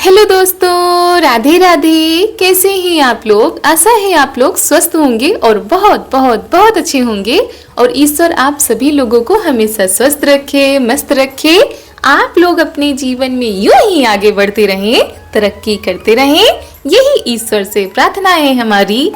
Hello दोस्तों, राधे राधे। कैसे हैं आप लोग? आशा है आप लोग स्वस्थ होंगे और बहुत बहुत बहुत अच्छे होंगे। और ईश्वर आप सभी लोगों को हमेशा स्वस्थ रखे, मस्त रखे। आप लोग अपने जीवन में यूं ही आगे बढ़ते रहें, तरक्की करते रहें, यही ईश्वर से प्रार्थना है हमारी।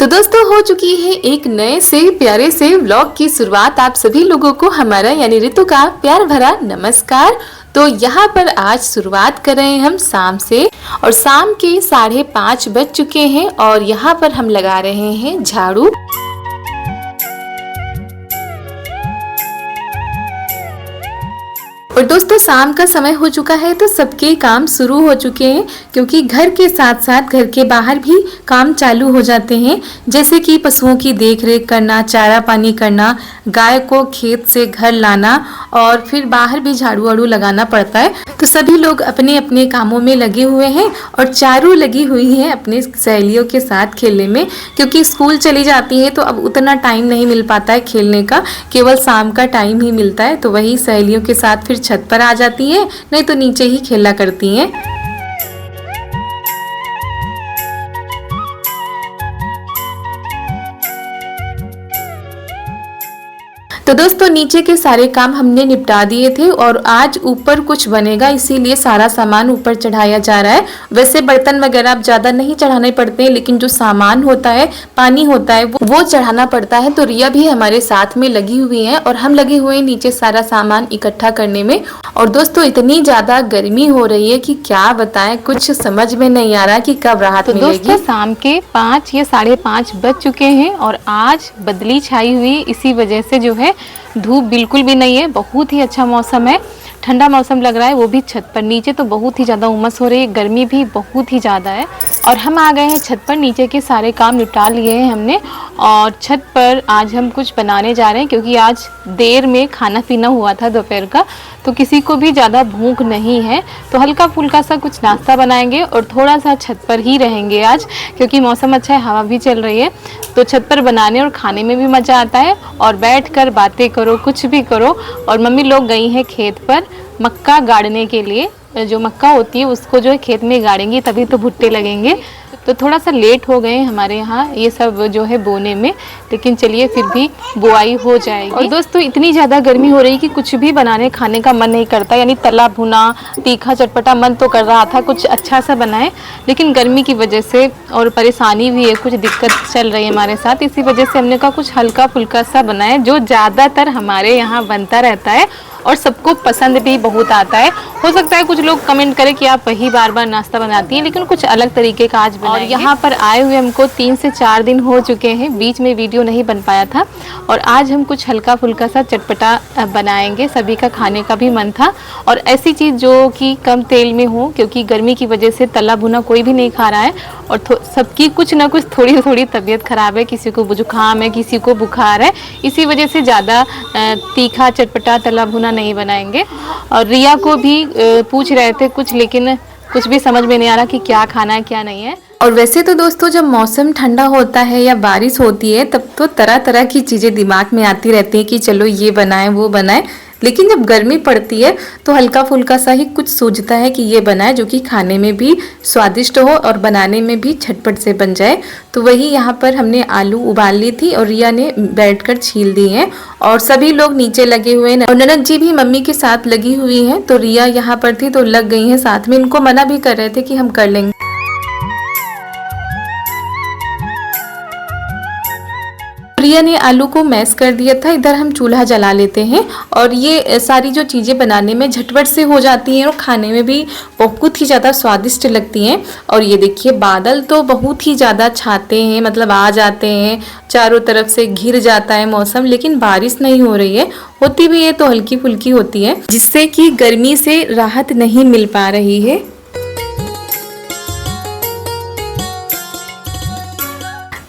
तो दोस्तों, हो चुकी है एक नए से प्यारे से व्लॉग की शुरुआत। आप सभी लोगों को हमारा यानी ऋतु का प्यार भरा नमस्कार। तो यहाँ पर आज शुरुआत कर रहे हैं हम शाम से, और शाम के 5:30 बज चुके हैं और यहाँ पर हम लगा रहे हैं झाड़ू। और दोस्तों, शाम का समय हो चुका है तो सबके काम शुरू हो चुके हैं, क्योंकि घर के साथ साथ घर के बाहर भी काम चालू हो जाते हैं। जैसे कि पशुओं की देखरेख करना, चारा पानी करना, गाय को खेत से घर लाना, और फिर बाहर भी झाड़ू वाड़ू लगाना पड़ता है। तो सभी लोग अपने अपने कामों में लगे हुए हैं और चारू लगी हुई है अपने सहेलियों के साथ खेलने में, क्योंकि स्कूल चली जाती है तो अब उतना टाइम नहीं मिल पाता है खेलने का, केवल शाम का टाइम ही मिलता है। तो वही सहेलियों के साथ फिर छत पर आ जाती हैं, नहीं तो नीचे ही खेला करती हैं। तो दोस्तों, नीचे के सारे काम हमने निपटा दिए थे और आज ऊपर कुछ बनेगा, इसीलिए सारा सामान ऊपर चढ़ाया जा रहा है। वैसे बर्तन वगैरह अब ज़्यादा नहीं चढ़ाने पड़ते हैं, लेकिन जो सामान होता है, पानी होता है, वो चढ़ाना पड़ता है। तो रिया भी हमारे साथ में लगी हुई है और हम लगे हुए हैं नीचे सारा सामान इकट्ठा करने में। और दोस्तों, इतनी ज़्यादा गर्मी हो रही है कि क्या बताएं, कुछ समझ में नहीं आ रहा कि कब राहत मिलेगी। दोस्तों, शाम के 5 या 5:30 बज चुके हैं और आज बदली छाई हुई, इसी वजह से जो है धूप बिल्कुल भी नहीं है। बहुत ही अच्छा मौसम है, ठंडा मौसम लग रहा है, वो भी छत पर। नीचे तो बहुत ही ज़्यादा उमस हो रही है, गर्मी भी बहुत ही ज़्यादा है। और हम आ गए हैं छत पर, नीचे के सारे काम निपटा लिए हैं हमने। और छत पर आज हम कुछ बनाने जा रहे हैं, क्योंकि आज देर में खाना पीना हुआ था दोपहर का, तो किसी को भी ज़्यादा भूख नहीं है। तो हल्का फुल्का सा कुछ नाश्ता बनाएंगे और थोड़ा सा छत पर ही रहेंगे आज, क्योंकि मौसम अच्छा है, हवा भी चल रही है। तो छत पर बनाने और खाने में भी मज़ा आता है, और बैठ कर बातें करो, कुछ भी करो। और मम्मी लोग गई हैं खेत पर मक्का गाड़ने के लिए। जो मक्का होती है उसको जो है खेत में गाड़ेंगी, तभी तो भुट्टे लगेंगे। तो थोड़ा सा लेट हो गए हमारे यहाँ ये सब जो है बोने में, लेकिन चलिए फिर भी बुआई हो जाएगी। और दोस्तों, इतनी ज़्यादा गर्मी हो रही कि कुछ भी बनाने खाने का मन नहीं करता, यानी तला भुना तीखा चटपटा मन तो कर रहा था कुछ अच्छा सा बनाए, लेकिन गर्मी की वजह से और परेशानी भी है, कुछ दिक्कत चल रही है हमारे साथ। इसी वजह से हमने कहा कुछ हल्का फुल्का सा बनाए, जो ज़्यादातर हमारे यहाँ बनता रहता है और सबको पसंद भी बहुत आता है। हो सकता है कुछ लोग कमेंट करें कि आप वही बार बार नाश्ता बनाती हैं, लेकिन कुछ अलग तरीके का आज बनाएंगे। और यहाँ पर आए हुए हमको 3 से 4 दिन हो चुके हैं, बीच में वीडियो नहीं बन पाया था, और आज हम कुछ हल्का फुल्का सा चटपटा बनाएंगे। सभी का खाने का भी मन था, और ऐसी चीज़ जो कि कम तेल में हो, क्योंकि गर्मी की वजह से तला भुना कोई भी नहीं खा रहा है, और सबकी कुछ ना कुछ थोड़ी थोड़ी तबीयत खराब है, किसी को जुकाम है, किसी को बुखार है। इसी वजह से ज़्यादा तीखा चटपटा तला भुना नहीं बनाएंगे। और रिया को भी पूछ रहे थे कुछ, लेकिन कुछ भी समझ में नहीं आ रहा कि क्या खाना है क्या नहीं है। और वैसे तो दोस्तों, जब मौसम ठंडा होता है या बारिश होती है, तब तो तरह तरह की चीज़ें दिमाग में आती रहती हैं कि चलो ये बनाएं वो बनाएं। लेकिन जब गर्मी पड़ती है तो हल्का फुल्का सा ही कुछ सोचता है कि ये बनाए जो कि खाने में भी स्वादिष्ट हो और बनाने में भी झटपट से बन जाए। तो वही यहाँ पर हमने आलू उबाल ली थी और रिया ने बैठकर छील दी हैं, और सभी लोग नीचे लगे हुए हैं। और ननद जी भी मम्मी के साथ लगी हुई हैं, तो रिया यहाँ पर थी तो लग गई हैं साथ में। इनको मना भी कर रहे थे कि हम कर लेंगे। रिया ने आलू को मैश कर दिया था। इधर हम चूल्हा जला लेते हैं, और ये सारी जो चीज़ें बनाने में झटपट से हो जाती हैं और खाने में भी बहुत ही ज़्यादा स्वादिष्ट लगती हैं। और ये देखिए, बादल तो बहुत ही ज़्यादा छाते हैं, मतलब आ जाते हैं, चारों तरफ से घिर जाता है मौसम, लेकिन बारिश नहीं हो रही है। होती भी है तो हल्की फुल्की होती है, जिससे कि गर्मी से राहत नहीं मिल पा रही है।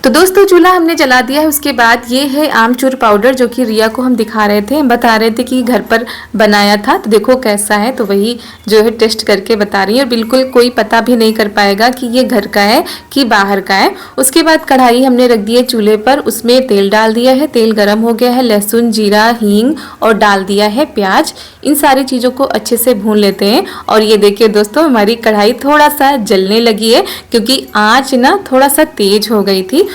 तो दोस्तों चूल्हा हमने जला दिया है। उसके बाद ये है आमचूर पाउडर जो कि रिया को हम दिखा रहे थे, हम बता रहे थे कि घर पर बनाया था तो देखो कैसा है, तो वही जो है टेस्ट करके बता रही है। और बिल्कुल कोई पता भी नहीं कर पाएगा कि ये घर का है कि बाहर का है। उसके बाद कढ़ाई हमने रख दी है चूल्हे पर, उसमें तेल डाल दिया है, तेल गर्म हो गया है, लहसुन जीरा हींग और डाल दिया है प्याज। इन सारी चीज़ों को अच्छे से भून लेते हैं। और ये देखिए दोस्तों हमारी कढ़ाई थोड़ा सा जलने लगी है क्योंकि आँच ना थोड़ा सा तेज हो गई थी।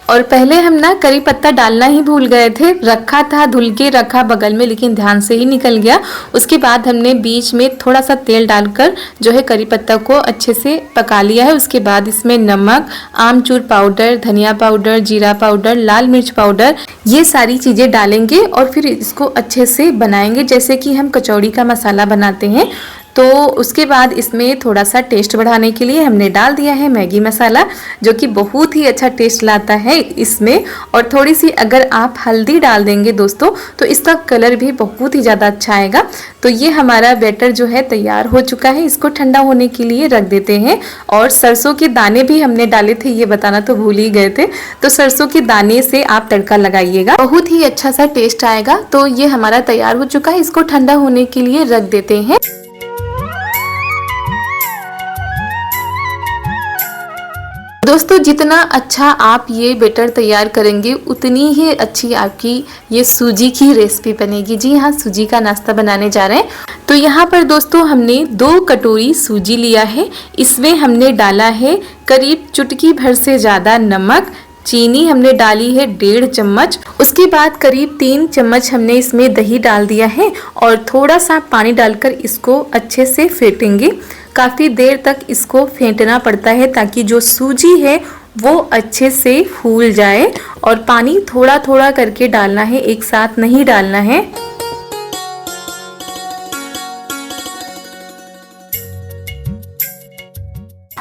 और पहले हम ना करी पत्ता डालना ही भूल गए थे, रखा था धुल के रखा बगल में, लेकिन ध्यान से ही निकल गया। उसके बाद हमने बीच में थोड़ा सा तेल डालकर जो है करी पत्ता को अच्छे से पका लिया है। उसके बाद इसमें नमक, आमचूर पाउडर, धनिया पाउडर, जीरा पाउडर, लाल मिर्च पाउडर, ये सारी चीज़ें डालेंगे और फिर इसको अच्छे से बनाएंगे जैसे कि हम कचौड़ी का मसाला बनाते हैं। तो उसके बाद इसमें थोड़ा सा टेस्ट बढ़ाने के लिए हमने डाल दिया है मैगी मसाला जो कि बहुत ही अच्छा टेस्ट लाता है इसमें। और थोड़ी सी अगर आप हल्दी डाल देंगे दोस्तों तो इसका कलर भी बहुत ही ज़्यादा अच्छा आएगा। तो ये हमारा बैटर जो है तैयार हो चुका है, इसको ठंडा होने के लिए रख देते हैं। और सरसों के दाने भी हमने डाले थे, ये बताना तो भूल ही गए थे। तो सरसों के दाने से आप तड़का लगाइएगा, बहुत ही अच्छा सा टेस्ट आएगा। तो ये हमारा तैयार हो चुका है, इसको ठंडा होने के लिए रख देते हैं। दोस्तों जितना अच्छा आप ये बैटर तैयार करेंगे उतनी ही अच्छी आपकी ये सूजी की रेसिपी बनेगी। जी हाँ, सूजी का नाश्ता बनाने जा रहे हैं। तो यहाँ पर दोस्तों हमने 2 कटोरी सूजी लिया है, इसमें हमने डाला है करीब चुटकी भर से ज़्यादा नमक, चीनी हमने डाली है 1.5 चम्मच। उसके बाद करीब 3 चम्मच हमने इसमें दही डाल दिया है और थोड़ा सा पानी डालकर इसको अच्छे से फेंटेंगे। काफ़ी देर तक इसको फेंटना पड़ता है ताकि जो सूजी है वो अच्छे से फूल जाए। और पानी थोड़ा थोड़ा करके डालना है, एक साथ नहीं डालना है।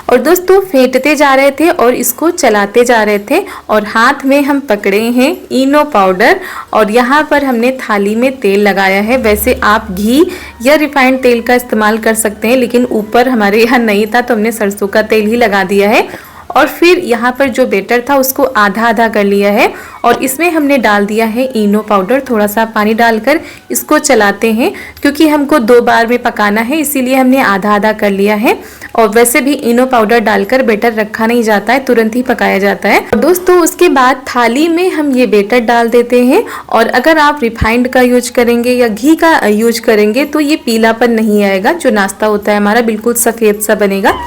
और दोस्तों फेंटते जा रहे थे और इसको चलाते जा रहे थे और हाथ में हम पकड़े हैं इनो पाउडर और यहाँ पर हमने थाली में तेल लगाया है। वैसे आप घी या रिफाइंड तेल का इस्तेमाल कर सकते हैं, लेकिन ऊपर हमारे यहाँ नहीं था तो हमने सरसों का तेल ही लगा दिया है। और फिर यहाँ पर जो बैटर था उसको आधा आधा कर लिया है और इसमें हमने डाल दिया है इनो पाउडर। थोड़ा सा पानी डालकर इसको चलाते हैं क्योंकि हमको 2 बार में पकाना है, इसीलिए हमने आधा आधा कर लिया है। और वैसे भी इनो पाउडर डालकर बैटर रखा नहीं जाता है, तुरंत ही पकाया जाता है। और दोस्तों उसके बाद थाली में हम ये बैटर डाल देते हैं। और अगर आप रिफाइंड का यूज करेंगे या घी का यूज करेंगे तो ये पीलापन नहीं आएगा, जो नाश्ता होता है हमारा बिल्कुल सफ़ेद सा बनेगा।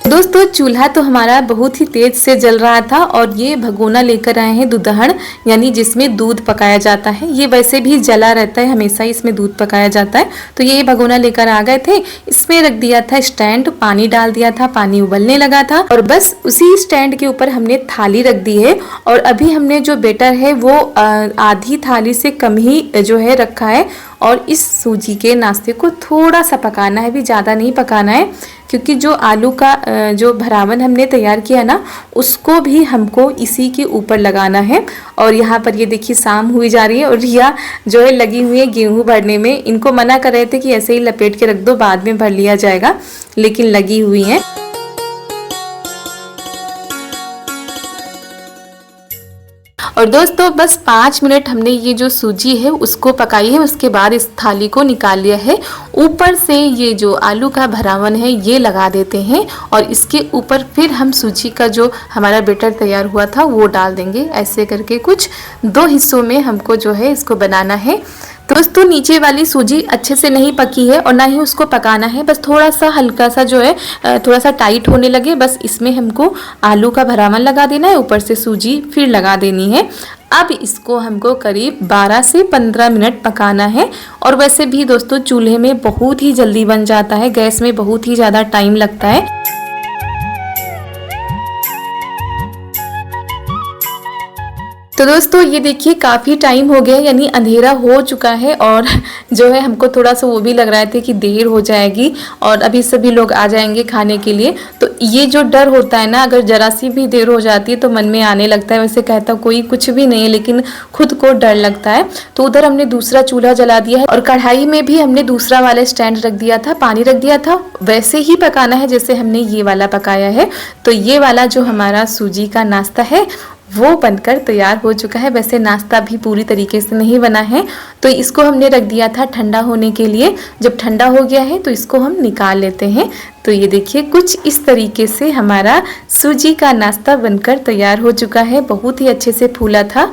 दोस्तों चूल्हा तो हमारा बहुत ही तेज से जल रहा था और ये भगोना लेकर आए हैं दूधहड़, यानी जिसमें दूध पकाया जाता है। ये वैसे भी जला रहता है, हमेशा इसमें दूध पकाया जाता है। तो ये भगोना लेकर आ गए थे, इसमें रख दिया था स्टैंड, पानी डाल दिया था, पानी उबलने लगा था और बस उसी स्टैंड के ऊपर हमने थाली रख दी है। और अभी हमने जो बैटर है वो आधी थाली से कम ही जो है रखा है। और इस सूजी के नाश्ते को थोड़ा सा पकाना है, भी ज़्यादा नहीं पकाना है, क्योंकि जो आलू का जो भरावन हमने तैयार किया ना उसको भी हमको इसी के ऊपर लगाना है। और यहाँ पर ये देखिए शाम हुई जा रही है और रिया जो है लगी हुई है गेहूँ भरने में। इनको मना कर रहे थे कि ऐसे ही लपेट के रख दो, बाद में भर लिया जाएगा, लेकिन लगी हुई हैं। और दोस्तों बस 5 मिनट हमने ये जो सूजी है उसको पकाई है। उसके बाद इस थाली को निकाल लिया है। ऊपर से ये जो आलू का भरावन है ये लगा देते हैं और इसके ऊपर फिर हम सूजी का जो हमारा बैटर तैयार हुआ था वो डाल देंगे। ऐसे करके कुछ 2 हिस्सों में हमको जो है इसको बनाना है। तो दोस्तों नीचे वाली सूजी अच्छे से नहीं पकी है और ना ही उसको पकाना है, बस थोड़ा सा हल्का सा जो है थोड़ा सा टाइट होने लगे, बस इसमें हमको आलू का भरावन लगा देना है, ऊपर से सूजी फिर लगा देनी है। अब इसको हमको करीब 12 से 15 मिनट पकाना है। और वैसे भी दोस्तों चूल्हे में बहुत ही जल्दी बन जाता है, गैस में बहुत ही ज़्यादा टाइम लगता है। तो दोस्तों ये देखिए काफ़ी टाइम हो गया यानी अंधेरा हो चुका है और जो है हमको थोड़ा सा वो भी लग रहा था कि देर हो जाएगी और अभी सभी लोग आ जाएंगे खाने के लिए। तो ये जो डर होता है ना, अगर जरा सी भी देर हो जाती है तो मन में आने लगता है। वैसे कहता कोई कुछ भी नहीं है लेकिन खुद को डर लगता है। तो उधर हमने दूसरा चूल्हा जला दिया है और कढ़ाई में भी हमने दूसरा वाला स्टैंड रख दिया था, पानी रख दिया था। वैसे ही पकाना है जैसे हमने ये वाला पकाया है। तो ये वाला जो हमारा सूजी का नाश्ता है वो बनकर तैयार हो चुका है। वैसे नाश्ता भी पूरी तरीके से नहीं बना है, तो इसको हमने रख दिया था ठंडा होने के लिए। जब ठंडा हो गया है तो इसको हम निकाल लेते हैं। तो ये देखिए कुछ इस तरीके से हमारा सूजी का नाश्ता बनकर तैयार हो चुका है। बहुत ही अच्छे से फूला था।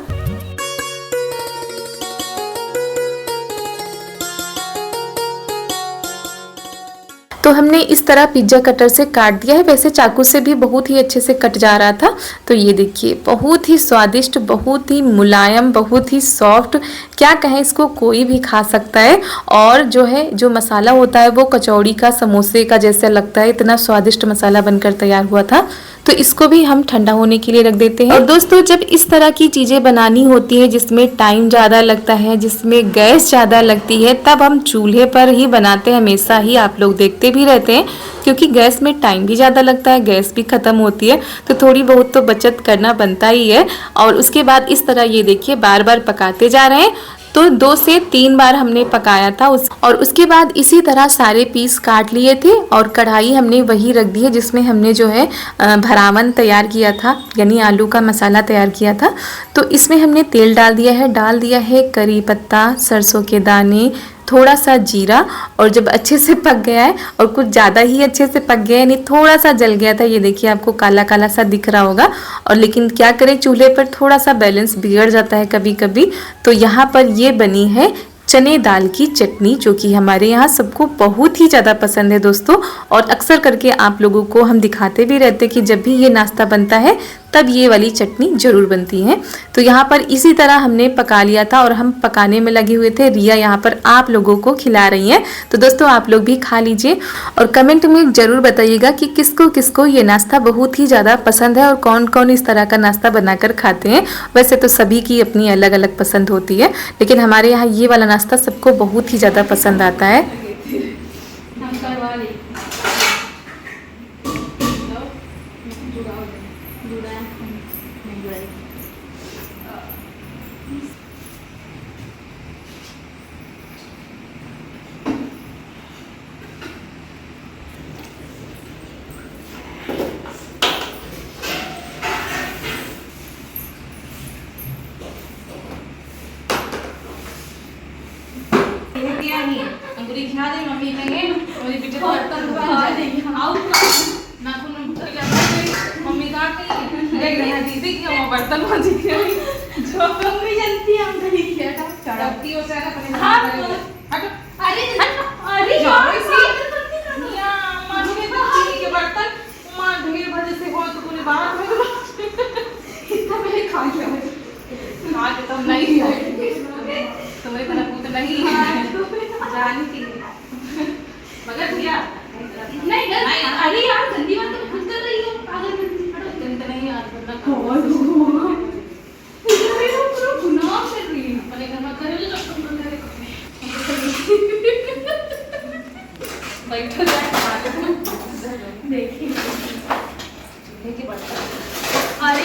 तो हमने इस तरह पिज्ज़ा कटर से काट दिया है। वैसे चाकू से भी बहुत ही अच्छे से कट जा रहा था। तो ये देखिए बहुत ही स्वादिष्ट, बहुत ही मुलायम, बहुत ही सॉफ्ट, क्या कहें इसको, कोई भी खा सकता है। और जो है जो मसाला होता है वो कचौड़ी का, समोसे का जैसा लगता है। इतना स्वादिष्ट मसाला बनकर तैयार हुआ था। तो इसको भी हम ठंडा होने के लिए रख देते हैं। और दोस्तों जब इस तरह की चीज़ें बनानी होती है जिसमें टाइम ज़्यादा लगता है, जिसमें गैस ज़्यादा लगती है, तब हम चूल्हे पर ही बनाते हैं। हमेशा ही आप लोग देखते भी रहते हैं, क्योंकि गैस में टाइम भी ज़्यादा लगता है, गैस भी ख़त्म होती है। तो थोड़ी बहुत तो बचत करना बनता ही है। और उसके बाद इस तरह ये देखिए बार बार पकाते जा रहे हैं। तो 2 से 3 बार हमने पकाया था और उसके बाद इसी तरह सारे पीस काट लिए थे और कढ़ाई हमने वही रख दी है जिसमें हमने जो है भरावन तैयार किया था, यानी आलू का मसाला तैयार किया था। तो इसमें हमने तेल डाल दिया है करी पत्ता, सरसों के दाने, थोड़ा सा जीरा। और जब अच्छे से पक गया है और कुछ ज़्यादा ही अच्छे से पक गया है, नहीं थोड़ा सा जल गया था, ये देखिए आपको काला काला सा दिख रहा होगा। और लेकिन क्या करें, चूल्हे पर थोड़ा सा बैलेंस बिगड़ जाता है कभी कभी। तो यहाँ पर ये बनी है चने दाल की चटनी, जो कि हमारे यहाँ सबको बहुत ही ज़्यादा पसंद है दोस्तों। और अक्सर करके आप लोगों को हम दिखाते भी रहते हैं कि जब भी ये नाश्ता बनता है तब ये वाली चटनी ज़रूर बनती है। तो यहाँ पर इसी तरह हमने पका लिया था और हम पकाने में लगे हुए थे। रिया यहाँ पर आप लोगों को खिला रही हैं। तो दोस्तों आप लोग भी खा लीजिए और कमेंट में ज़रूर बताइएगा कि किसको किसको ये नाश्ता बहुत ही ज़्यादा पसंद है और कौन कौन इस तरह का नाश्ता बनाकर खाते हैं। वैसे तो सभी की अपनी अलग अलग पसंद होती है, लेकिन हमारे यहाँ ये वाला नाश्ता सबको बहुत ही ज़्यादा पसंद आता है। अंगूरी खिला दे मम्मी कहेंगे मेरी बेटे को खा देंगे आओ नाखून में उतर गया मम्मी काट रही देख रही है दीदी की वो बर्तन मांज रही है जो मम्मी जानती है हम नहीं किया था चढ़ती हो जाएगा पहले हट अरे अरे जाओ इसी या मां के बच्ची के बर्तन मां ढेर भर से हो तो तूने बाहर में इतना मैं खा लिया खा के तुम नहीं है तुम्हें तरह को तो नहीं जाने के लिए मगर भैया नहीं अरे यार गंदी बात तो खुद कर रही हो पागल गंद नहीं यार वरना पूरा गुनाह कर रही है अपने घर में करे लो तुम करे बैठो जाए देखिए देखिए बड़ा अरे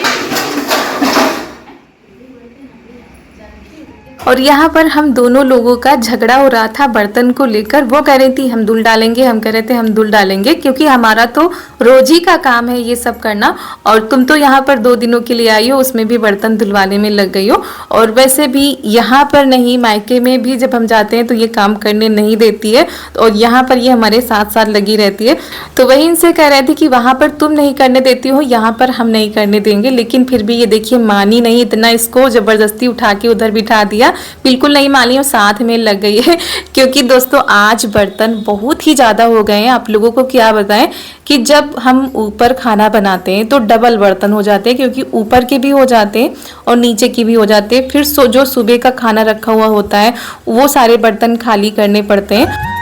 और यहाँ पर हम दोनों लोगों का झगड़ा हो रहा था बर्तन को लेकर। वो कह रही थी हम धुल डालेंगे, हम कह रहे थे हम धुल डालेंगे, क्योंकि हमारा तो रोज ही का काम है ये सब करना। और तुम तो यहाँ पर 2 दिनों के लिए आई हो, उसमें भी बर्तन धुलवाने में लग गई हो। और वैसे भी यहाँ पर नहीं, मायके में भी जब हम जाते हैं तो ये काम करने नहीं देती है और यहाँ पर ये हमारे साथ साथ लगी रहती है। तो वही इनसे कह रहे थे कि वहाँ पर तुम नहीं करने देती हो, यहाँ पर हम नहीं करने देंगे। लेकिन फिर भी ये देखिए मानी नहीं, इतना इसको ज़बरदस्ती उठा के उधर बिठा दिया, बिल्कुल नहीं मानी और साथ में लग गई है। क्योंकि दोस्तों आज बर्तन बहुत ही ज़्यादा हो गए हैं। आप लोगों को क्या बताएं कि जब हम ऊपर खाना बनाते हैं तो डबल बर्तन हो जाते हैं, क्योंकि ऊपर के भी हो जाते हैं और नीचे की भी हो जाते हैं। फिर जो सुबह का खाना रखा हुआ होता है वो सारे बर्तन खाली करने पड़ते हैं।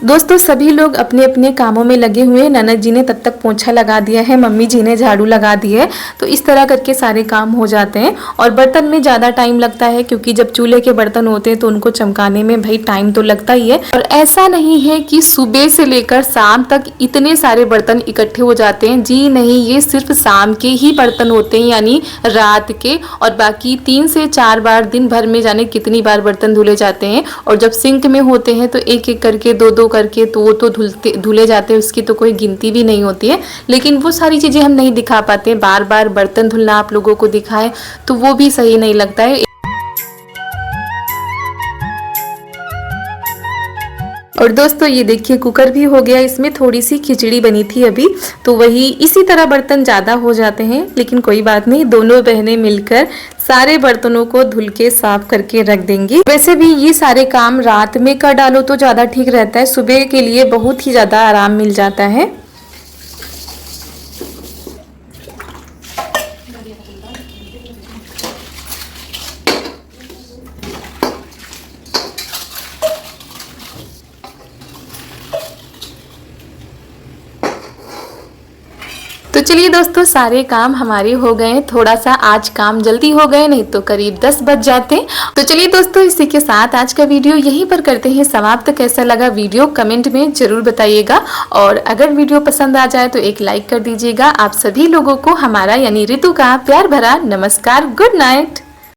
दोस्तों सभी लोग अपने अपने कामों में लगे हुए हैं। ननद जी ने तब तक पोंछा लगा दिया है, मम्मी जी ने झाड़ू लगा दी है। तो इस तरह करके सारे काम हो जाते हैं और बर्तन में ज़्यादा टाइम लगता है क्योंकि जब चूल्हे के बर्तन होते हैं तो उनको चमकाने में भाई टाइम तो लगता ही है। और ऐसा नहीं है कि सुबह से लेकर शाम तक इतने सारे बर्तन इकट्ठे हो जाते हैं, जी नहीं, ये सिर्फ शाम के ही बर्तन होते हैं यानी रात के, और बाकी 3 से 4 बार दिन भर में जाने कितनी बार बर्तन धुले जाते हैं। और जब सिंक में होते हैं तो एक एक करके 2-2 करके तो वो तो धुले जाते हैं, उसकी तो कोई गिनती भी नहीं होती है। लेकिन वो सारी चीज़ें हम नहीं दिखा पाते, बार बार बर्तन धुलना आप लोगों को दिखाएं तो वो भी सही नहीं लगता है। और दोस्तों ये देखिए कुकर भी हो गया, इसमें थोड़ी सी खिचड़ी बनी थी अभी, तो वही इसी तरह बर्तन ज़्यादा हो जाते हैं, लेकिन कोई बात नहीं, दोनों बहनें मिलकर सारे बर्तनों को धुल के साफ करके रख देंगी। वैसे भी ये सारे काम रात में कर डालो तो ज़्यादा ठीक रहता है, सुबह के लिए बहुत ही ज़्यादा आराम मिल जाता है। तो चलिए दोस्तों सारे काम हमारे हो गए, थोड़ा सा आज काम जल्दी हो गए, नहीं तो करीब 10 बज जाते। तो चलिए दोस्तों इसी के साथ आज का वीडियो यहीं पर करते हैं समाप्त। कैसा लगा वीडियो कमेंट में जरूर बताइएगा, और अगर वीडियो पसंद आ जाए तो एक लाइक कर दीजिएगा। आप सभी लोगों को हमारा यानी ऋतु का प्यार भरा नमस्कार, गुड नाइट।